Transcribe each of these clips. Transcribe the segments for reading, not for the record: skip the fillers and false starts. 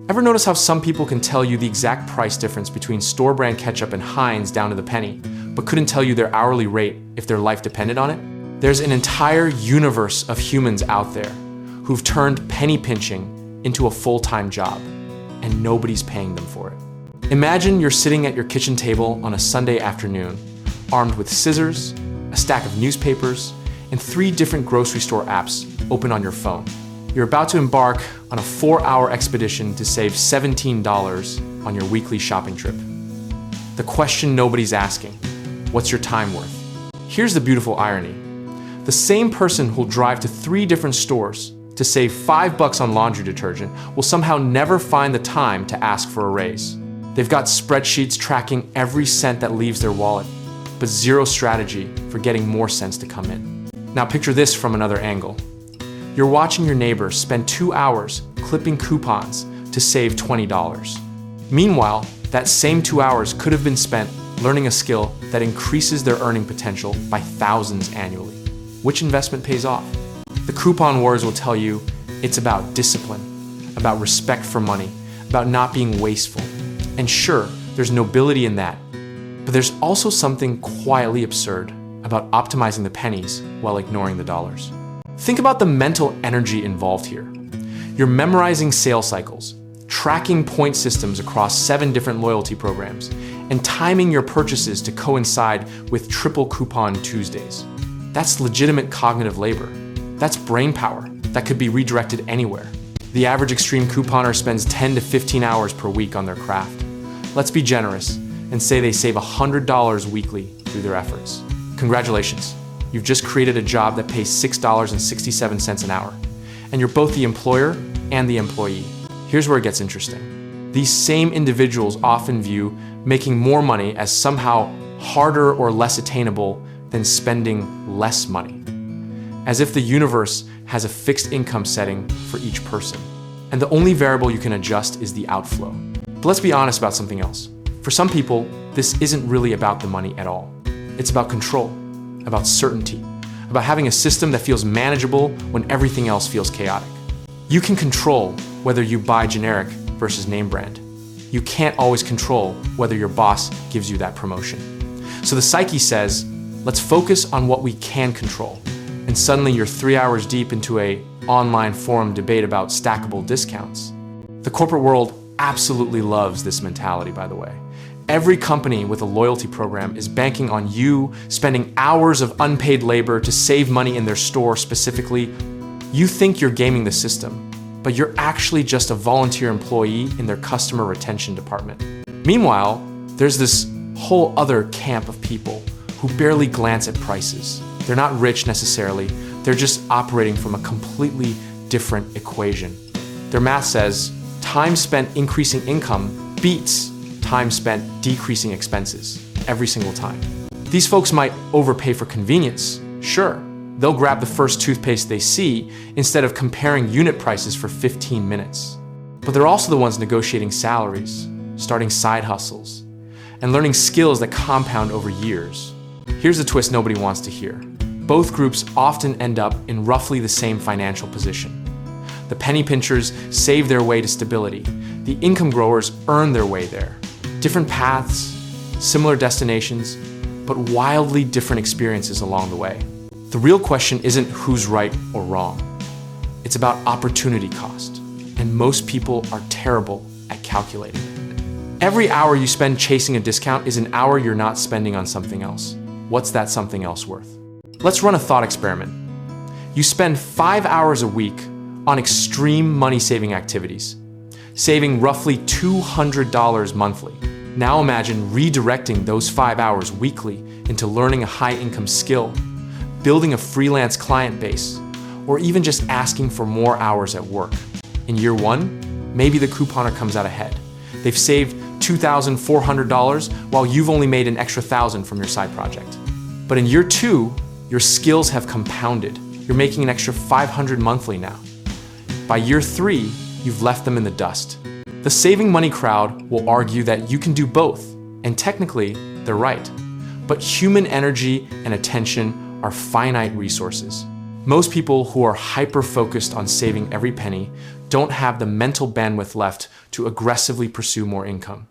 Ever notice how some people can tell you the exact price difference between store brand ketchup and Heinz down to the penny, but couldn't tell you their hourly rate if their life depended on it? There's an entire universe of humans out there who've turned penny pinching into a full-time job, and nobody's paying them for it. Imagine you're sitting at your kitchen table on a Sunday afternoon, armed with scissors, a stack of newspapers, and 3 different grocery store apps open on your phone. You're about to embark on a 4-hour expedition to save $17 on your weekly shopping trip. The question nobody's asking, what's your time worth? Here's the beautiful irony. The same person who'll drive to 3 different stores to save $5 on laundry detergent will somehow never find the time to ask for a raise. They've got spreadsheets tracking every cent that leaves their wallet, but zero strategy for getting more cents to come in. Now picture this from another angle. You're watching your neighbor spend 2 hours clipping coupons to save $20. Meanwhile, that same 2 hours could have been spent learning a skill that increases their earning potential by thousands annually. Which investment pays off? The coupon wars will tell you it's about discipline, about respect for money, about not being wasteful. And sure, there's nobility in that, but there's also something quietly absurd about optimizing the pennies while ignoring the dollars. Think about the mental energy involved here. You're memorizing sales cycles, tracking point systems across 7 different loyalty programs, and timing your purchases to coincide with triple coupon Tuesdays. That's legitimate cognitive labor. That's brain power that could be redirected anywhere. The average extreme couponer spends 10 to 15 hours per week on their craft. Let's be generous and say they save $100 weekly through their efforts. Congratulations. You've just created a job that pays $6.67 an hour, and you're both the employer and the employee. Here's where it gets interesting. These same individuals often view making more money as somehow harder or less attainable than spending less money, as if the universe has a fixed income setting for each person, and the only variable you can adjust is the outflow. But let's be honest about something else. For some people, this isn't really about the money at all. It's about control, about certainty, about having a system that feels manageable when everything else feels chaotic. You can control whether you buy generic versus name brand. You can't always control whether your boss gives you that promotion. So the psyche says, let's focus on what we can control. And suddenly you're 3 hours deep into an online forum debate about stackable discounts. The corporate world absolutely loves this mentality, by the way. Every company with a loyalty program is banking on you spending hours of unpaid labor to save money in their store specifically. You think you're gaming the system, but you're actually just a volunteer employee in their customer retention department. Meanwhile, there's this whole other camp of people who barely glance at prices. They're not rich necessarily, they're just operating from a completely different equation. Their math says time spent increasing income beats time spent decreasing expenses every single time. These folks might overpay for convenience, sure. They'll grab the first toothpaste they see instead of comparing unit prices for 15 minutes. But they're also the ones negotiating salaries, starting side hustles, and learning skills that compound over years. Here's the twist nobody wants to hear. Both groups often end up in roughly the same financial position. The penny pinchers save their way to stability. The income growers earn their way there. Different paths, similar destinations, but wildly different experiences along the way. The real question isn't who's right or wrong. It's about opportunity cost, and most people are terrible at calculating it. Every hour you spend chasing a discount is an hour you're not spending on something else. What's that something else worth? Let's run a thought experiment. You spend 5 hours a week on extreme money-saving activities, saving roughly $200 monthly. Now imagine redirecting those 5 hours weekly into learning a high-income skill, building a freelance client base, or even just asking for more hours at work. In year 1, maybe the couponer comes out ahead. They've saved $2,400 while you've only made an extra $1,000 from your side project. But in year 2, your skills have compounded. You're making an extra $500 monthly now. By year 3, you've left them in the dust. The saving money crowd will argue that you can do both, and technically, they're right. But human energy and attention are finite resources. Most people who are hyper-focused on saving every penny don't have the mental bandwidth left to aggressively pursue more income.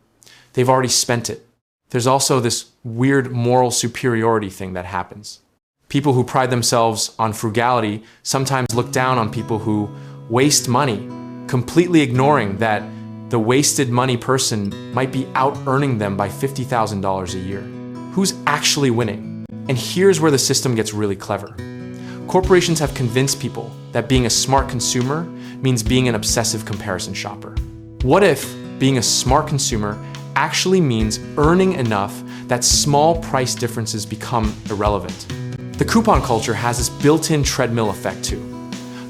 They've already spent it. There's also this weird moral superiority thing that happens. People who pride themselves on frugality sometimes look down on people who waste money, completely ignoring that the wasted money person might be out earning them by $50,000 a year. Who's actually winning? And here's where the system gets really clever. Corporations have convinced people that being a smart consumer means being an obsessive comparison shopper. What if being a smart consumer actually means earning enough that small price differences become irrelevant? The coupon culture has this built-in treadmill effect too.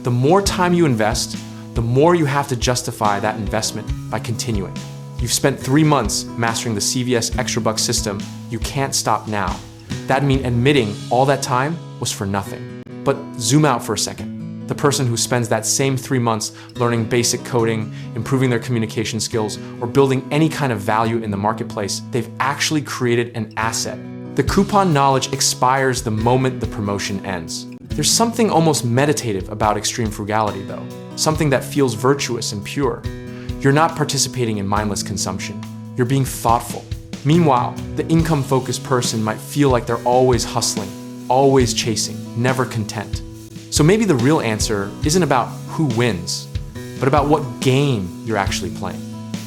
The more time you invest, the more you have to justify that investment by continuing. You've spent 3 months mastering the CVS Extra Bucks system. You can't stop now. That'd mean admitting all that time was for nothing. But zoom out for a second. The person who spends that same 3 months learning basic coding, improving their communication skills, or building any kind of value in the marketplace, they've actually created an asset. The coupon knowledge expires the moment the promotion ends. There's something almost meditative about extreme frugality though, something that feels virtuous and pure. You're not participating in mindless consumption. You're being thoughtful. Meanwhile, the income-focused person might feel like they're always hustling, always chasing, never content. So maybe the real answer isn't about who wins, but about what game you're actually playing.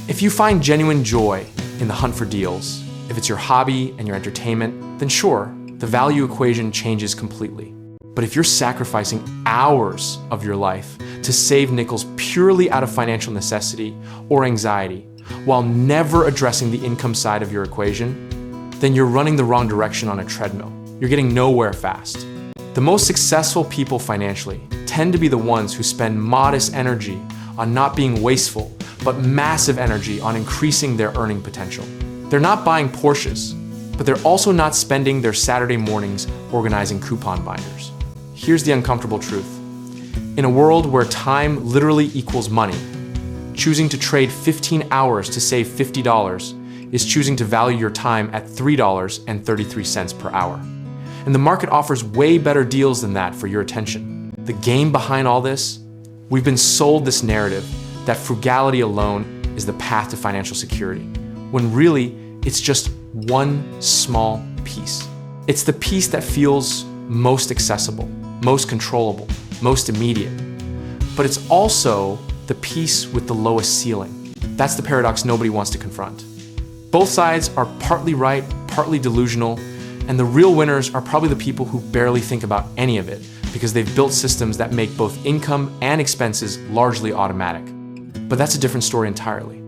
If you find genuine joy in the hunt for deals, if it's your hobby and your entertainment, then sure, the value equation changes completely. But if you're sacrificing hours of your life to save nickels purely out of financial necessity or anxiety, while never addressing the income side of your equation, then you're running the wrong direction on a treadmill. You're getting nowhere fast. The most successful people financially tend to be the ones who spend modest energy on not being wasteful, but massive energy on increasing their earning potential. They're not buying Porsches, but they're also not spending their Saturday mornings organizing coupon binders. Here's the uncomfortable truth. In a world where time literally equals money, choosing to trade 15 hours to save $50 is choosing to value your time at $3.33 per hour. And the market offers way better deals than that for your attention. The game behind all this, we've been sold this narrative that frugality alone is the path to financial security, when really it's just one small piece. It's the piece that feels most accessible, most controllable, most immediate. But it's also the piece with the lowest ceiling. That's the paradox nobody wants to confront. Both sides are partly right, partly delusional, and the real winners are probably the people who barely think about any of it because they've built systems that make both income and expenses largely automatic. But that's a different story entirely.